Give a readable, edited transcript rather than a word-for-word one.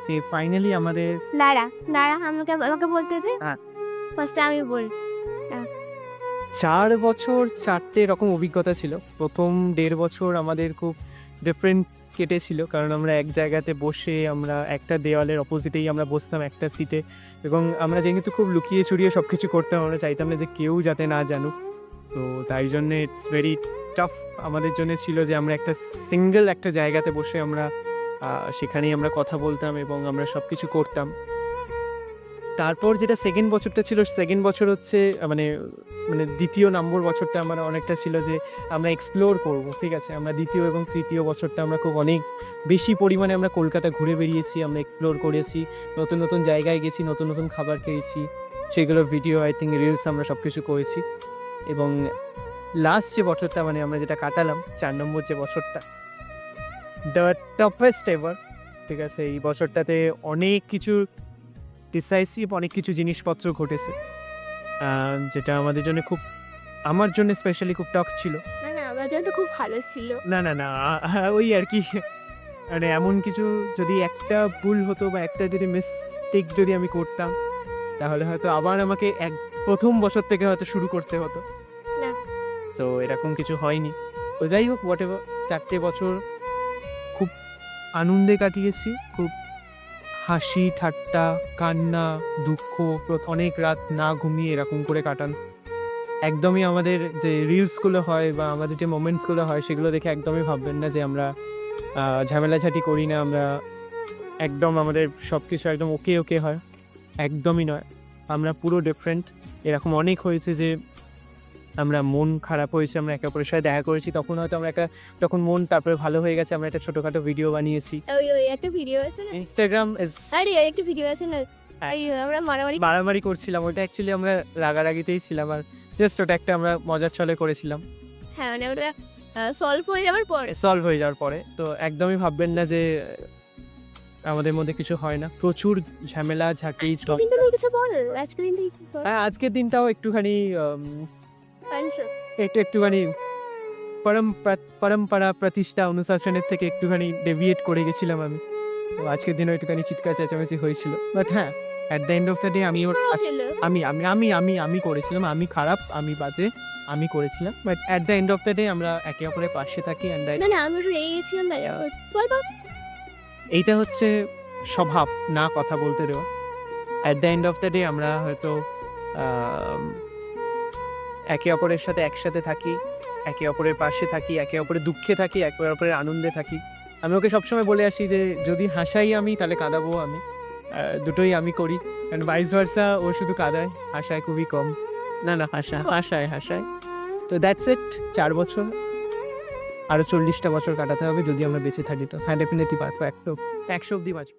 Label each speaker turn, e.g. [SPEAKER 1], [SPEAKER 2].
[SPEAKER 1] যে ফাইনালি আমাদের
[SPEAKER 2] দাঁড়া আমাকে বলতে দে।
[SPEAKER 1] হ্যাঁ।
[SPEAKER 2] ফার্স্টে আমি বল।
[SPEAKER 1] 4 বছর 4টে এরকম অভিজ্ঞতা ছিল। প্রথম 1.5 বছর আমাদের খুব ডিফারেন্ট কেটেছিল। কারণ আমরা এক জায়গাতে বসে আমরা একটা দেওয়ালের অপোজিটেই আমরা বসতাম একটা সিটে এবং আমরা যেহেতু খুব লুকিয়ে চুরিয়ে সব কিছু করতাম, আমরা চাইতাম না যে কেউ যাতে না জানুক। তো তাই জন্যে ইটস ভেরি টাফ আমাদের জন্য ছিল যে আমরা একটা সিঙ্গেল একটা জায়গাতে বসে আমরা সেখানেই আমরা কথা বলতাম এবং আমরা সব কিছু করতাম। তারপর যেটা সেকেন্ড বছরটা ছিল, সেকেন্ড বছর হচ্ছে মানে মানে ২য় নম্বর বছরটা আমার অনেকটা ছিল যে আমরা এক্সপ্লোর করব, ঠিক আছে? আমরা ২য় এবং ৩য় বছরটা আমরা খুব অনেক বেশি পরিমাণে আমরা কলকাতা ঘুরে বেরিয়েছি, আমরা এক্সপ্লোর করেছি, নতুন নতুন জায়গায় গেছি, নতুন নতুন খাবার খেয়েছি, সেগুলোর ভিডিও আই থিঙ্ক রিলস আমরা সব কিছু করেছি। এবং লাস্ট যে বছরটা মানে আমরা যেটা কাটালাম ৪ নম্বর যে বছরটা, দ্য টাফেস্ট এভার, ঠিক আছে? এই বছরটাতে অনেক কিছু ডিসাইসিভ অনেক কিছু জিনিসপত্র ঘটেছে, যেটা আমাদের জন্য খুব, আমার জন্য স্পেশালি খুব টাফ ছিল।
[SPEAKER 2] না আমার জন্য তো খুব ভালো ছিল।
[SPEAKER 1] না ওই আর কি, মানে এমন কিছু যদি একটা ভুল হতো বা একটা যদি মিস্টেক যদি আমি করতাম, তাহলে হয়তো আবার আমাকে প্রথম বছর থেকে হয়তো শুরু করতে হতো।
[SPEAKER 2] না।
[SPEAKER 1] তো এরকম কিছু হয়নি। তো যাই হোক, হোয়াট এভার, 4টে বছর খুব আনন্দে কাটিয়েছি, খুব হাসি ঠাট্টা, কান্না, দুঃখ, অনেক রাত না ঘুমিয়ে এরকম করে কাটান। একদমই আমাদের যে রিলসগুলো হয় বা আমাদের যে মোমেন্টসগুলো হয় সেগুলো দেখে একদমই ভাববেন না যে আমরা ঝামেলাঝাটি করি না, আমরা একদম আমাদের সব কিছু একদম ওকে হয়, একদমই নয়। আমরা পুরো ডিফারেন্ট। এরকম অনেক হয়েছে যে আমরা মন খারাপ হয়েছে, আমরা একে অপরের সাথে দেখা করেছি, তখন হয়তো আমরা যখন মন তারপরে ভালো হয়ে গেছে, আমরা একটা ছোটোখাটো ভিডিও বানিয়েছি।
[SPEAKER 2] ওই একটা ভিডিও আছে না?
[SPEAKER 1] ইনস্টাগ্রাম ইজ
[SPEAKER 2] আরে একটা ভিডিও আছে না? আমরা
[SPEAKER 1] মারামারি করছিলাম, ওটা অ্যাকচুয়ালি আমরা রাগারাগিতেই ছিলাম, আর জাস্ট ওটা একটা আমরা মজার ছলে করেছিলাম।
[SPEAKER 2] হ্যাঁ, মানে ওটা সলভ হয়ে যাওয়ার পরে।
[SPEAKER 1] তো একদমই ভাববেন না যে আমাদের মধ্যে কিছু হয় না। প্রচুর ঝামেলা ঝাঁটি
[SPEAKER 2] কিন্তু তুই কিছু বল। আজকের দিনটা কি বল?
[SPEAKER 1] হ্যাঁ, আজকের দিনটাও একটুখানি একটুখানি পরম্পরা প্রতিষ্ঠা অনুশাসনের থেকে একটুখানি ডেভিয়েট করে গেছিলাম আমি। তো আজকের দিনও একটুখানি চিৎকার চেঁচামেচি হয়েছিল। বাট হ্যাঁ, at the end of the day আমি করেছিলাম। আমি খারাপ, আমি বাজে, আমি করেছিলাম। But at the end of the day আমরা একে অপরের পাশে থাকি।
[SPEAKER 2] না আমি একটু রেগে গেছিলাম তাই বল।
[SPEAKER 1] এইটা হচ্ছে স্বভাব, না কথা বলতে দেওয়া। At the end of the day আমরা হয়তো একে অপরের সাথে একসাথে থাকি, একে অপরের পাশে থাকি, একে অপরের দুঃখে থাকি, একে অপরের আনন্দে থাকি। আমি ওকে সবসময় বলে আসি যে যদি হাসাই আমি তাহলে কাঁদাবো আমি, দুটোই আমি করি। কারণ ভাইস ভার্সা, ও শুধু কাঁদায়, হাসায় খুবই কম। না হাসায়। তো দ্যাটস ইট। 4 বছর, আরও 40টা বছর কাটাতে হবে যদি আমরা বেঁচে থাকি। তো হ্যাঁ, ডেফিনেটলি পারবো, 100 অব্দি বাঁচবো।